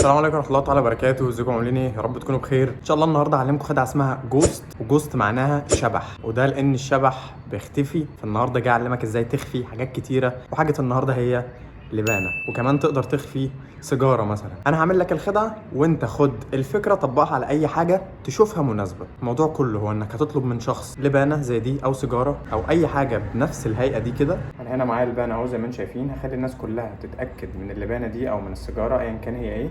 السلام عليكم ورحمه الله تعالى وبركاته. ازيكم عاملين ايه؟ يا رب تكونوا بخير. ان شاء الله النهارده هعلمكم خدعه اسمها جوست، وجوست معناها شبح، وده لان الشبح بيختفي. فالنهارده جاي اعلمك ازاي تخفي حاجات كتيره، وحاجه النهارده هي لبانه، وكمان تقدر تخفي سيجاره مثلا. انا هعمل لك الخدعه وانت خد الفكره طبقها على اي حاجه تشوفها مناسبه. الموضوع كله هو انك هتطلب من شخص لبانه زي دي او سيجاره او اي حاجه بنفس الهيئه دي كده. انا هنا معايا لبانه اهو زي ما انتم شايفين. هخلي الناس كلها تتاكد من اللبانه دي او من السيجاره ايا كان هي ايه.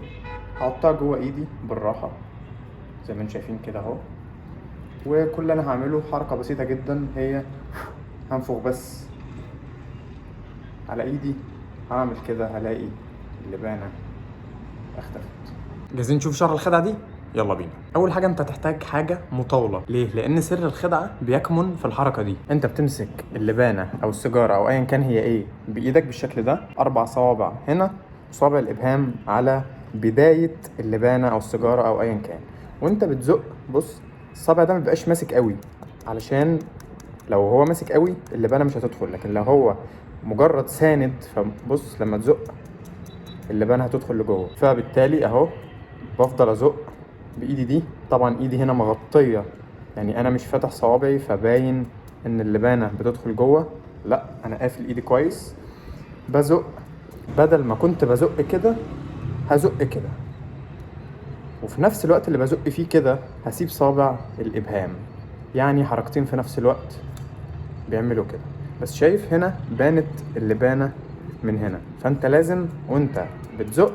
هحطها جوه ايدي بالراحه زي ما انتم شايفين كده اهو. وكل اللي انا هعمله حركه بسيطه جدا، هي هنفخ بس على ايدي، هعمل كده هلاقي اللبانه اختفت. جاهزين نشوف شرح الخدعه دي؟ يلا بينا. اول حاجه انت هتحتاج حاجه مطاوله. ليه؟ لان سر الخدعه بيكمن في الحركه دي. انت بتمسك اللبانه او السيجاره او ايا كان هي ايه بايدك بالشكل ده، 4 صوابع هنا، صابع الابهام على بدايه اللبانه او السيجاره او ايا كان، وانت بتزق. بص الصابع ده مبيبقاش ماسك قوي، علشان لو هو ماسك قوي اللبانه مش هتدخل، لكن لو هو مجرد ساند فبص لما تزق اللبانه هتدخل لجوه. فبالتالي اهو بفضل ازق بايدي دي. طبعا ايدي هنا مغطيه، يعني انا مش فاتح صوابعي فباين ان اللبانه بتدخل جوه، لا انا قافل ايدي كويس. بزق، بدل ما كنت بزق كده هزق كده، وفي نفس الوقت اللي بزق فيه كده هسيب صابع الابهام، يعني حركتين في نفس الوقت بيعملوا كده. بس شايف هنا بانت اللبانه من هنا، فانت لازم وانت بتزق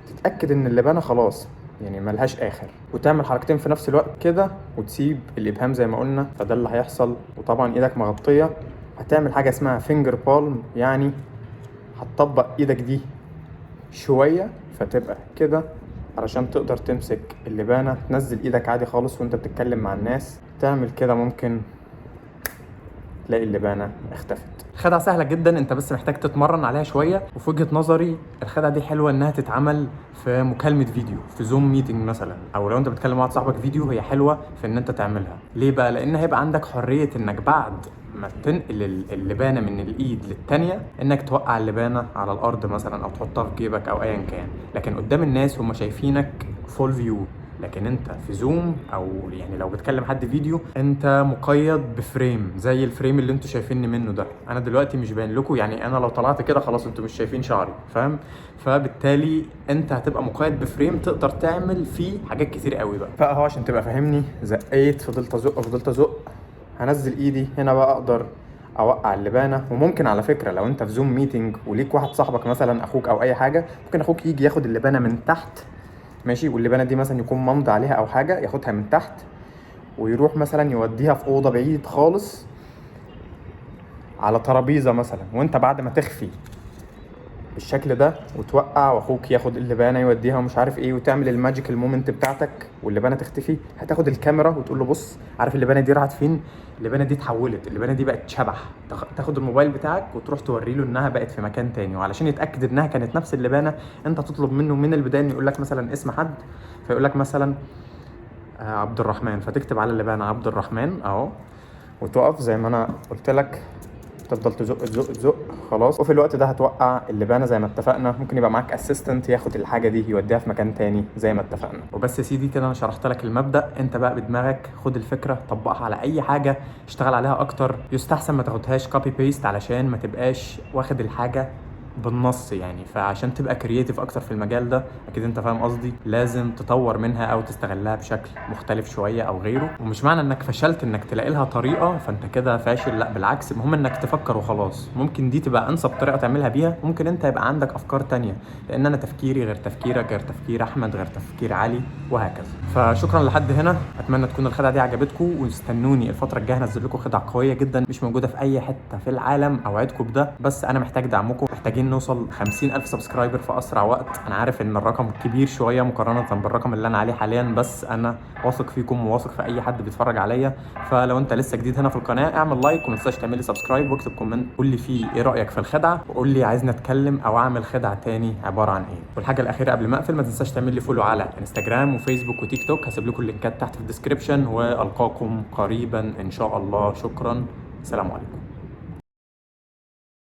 تتاكد ان اللبانه خلاص يعني ملهاش اخر، وتعمل حركتين في نفس الوقت كده وتسيب الابهام زي ما قلنا. فده اللي هيحصل. وطبعا ايدك مغطيه، هتعمل حاجه اسمها فينجر بالم، يعني هتطبق ايدك دي شويه فتبقى كده علشان تقدر تمسك اللبانه. تنزل ايدك عادي خالص وانت بتتكلم مع الناس، تعمل كده ممكن تلاقي اللبانه اختفت. خدعه سهله جدا، انت بس محتاج تتمرن عليها شويه. وفي وجهه نظري الخدعه دي حلوه انها تتعمل في مكالمه فيديو، في زوم ميتنج مثلا، او لو انت بتكلم مع واحد صاحبك فيديو هي حلوه في ان انت تعملها. ليه بقى؟ لان هيبقى عندك حريه انك بعد ما تنقل اللبانه من الايد للتانيه انك توقع اللبانه على الارض مثلا، او تحطها في جيبك او ايا كان. لكن قدام الناس هم شايفينك فول فيو، لكن انت في زوم او يعني لو بتكلم حد فيديو انت مقيد بفريم زي الفريم اللي انتوا شايفيني منه ده. انا دلوقتي مش باين لكم، يعني انا لو طلعت كده خلاص انتوا مش شايفين شعري، فاهم؟ فبالتالي انت هتبقى مقيد بفريم تقدر تعمل فيه حاجات كتير قوي بقى. فاهو عشان تبقى فاهمني، زقيت، فضلت ازق، هنزل ايدي هنا بقى اقدر اوقع اللبانه. وممكن على فكره لو انت في زوم ميتنج وليك واحد صاحبك مثلا اخوك او اي حاجه، ممكن اخوك يجي ياخد اللبانه من تحت، ماشي، واللبانه دي مثلا يكون ممضي عليها او حاجه، ياخدها من تحت ويروح مثلا يوديها في اوضه بعيد خالص على ترابيزه مثلا، وانت بعد ما تخفي بالشكل ده وتوقع واخوك ياخد اللبانه يوديها ومش عارف ايه، وتعمل الماجيكال مومنت بتاعتك واللبانه تختفي، هتاخد الكاميرا وتقول له بص عارف اللبانه دي راحت فين؟ اللبانه دي اتحولت، اللبانه دي بقت شبح. تاخد الموبايل بتاعك وتروح توري له انها بقت في مكان تاني، وعلشان يتاكد انها كانت نفس اللبانه انت تطلب منه من البدايه انه يقول لك مثلا اسم حد، فيقول لك مثلا عبد الرحمن، فتكتب على اللبانه عبد الرحمن اهو، وتقف زي ما انا قلت لك، تفضل تزق خلاص. وفي الوقت ده هتوقع اللبانه زي ما اتفقنا. ممكن يبقى معاك اسيستنت ياخد الحاجه دي يوديها في مكان تاني زي ما اتفقنا. وبس يا سيدي كده انا شرحت لك المبدا. انت بقى بدماغك خد الفكره طبقها على اي حاجه، اشتغل عليها اكتر. يستحسن ما تاخدهاش كوبي بيست علشان ما تبقاش واخد الحاجه بالنص يعني. فعشان تبقى كرييتيف اكتر في المجال ده، اكيد انت فاهم قصدي، لازم تطور منها او تستغلها بشكل مختلف شويه او غيره. ومش معنى انك فشلت انك تلاقي لها طريقه فانت كده فاشل، لا بالعكس، المهم انك تفكر وخلاص. ممكن دي تبقى انسب طريقه تعملها بيها، ممكن انت يبقى عندك افكار تانية، لان انا تفكيري غير تفكيرك، غير تفكير احمد، غير تفكير علي، وهكذا. فشكرا لحد هنا، اتمنى تكون الخدعه دي عجبتكم، واستنوني الفتره الجايه هنزل لكم خدع قويه جدا مش موجوده في اي حته في العالم، اوعدكم بده. بس انا محتاج دعمكم، محتاجين نوصل 50,000 سبسكرايبر في اسرع وقت. انا عارف ان الرقم كبير شويه مقارنه بالرقم اللي انا عليه حاليا، بس انا واثق فيكم وواثق في اي حد بيتفرج عليا. فلو انت لسه جديد هنا في القناه اعمل لايك وما تنساش تعمل لي سبسكرايب، واكتب كومنت قول لي فيه ايه رايك في الخدعه، وقول لي عايزني اتكلم او اعمل خدعه تاني عباره عن ايه. والحاجه الاخيره قبل ما اقفل، ما تنساش تعمل لي فولو على انستجرام وفيسبوك وتيك توك، هسيب لكم اللينكات تحت في الديسكربشن، والقاكم قريبا ان شاء الله. شكرا، سلام عليكم.